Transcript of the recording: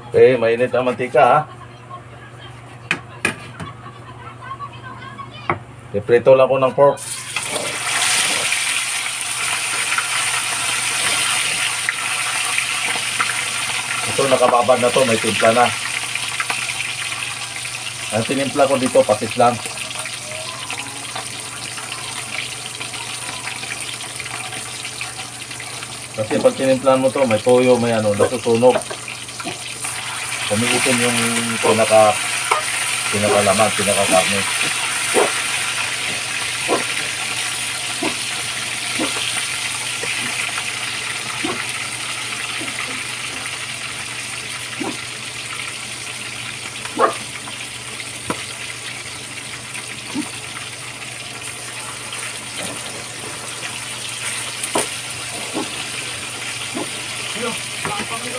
Okay, mainit ang mantika ha. Iprito lang ko ng pork. Ito nakababad na to, may timpla na. Ang tinimpla ko dito, patis lang. Kasi pag tinimplan mo to, may toyo, may ano, nasusunog. Umiitin yung pinakalaman, pinakakarne.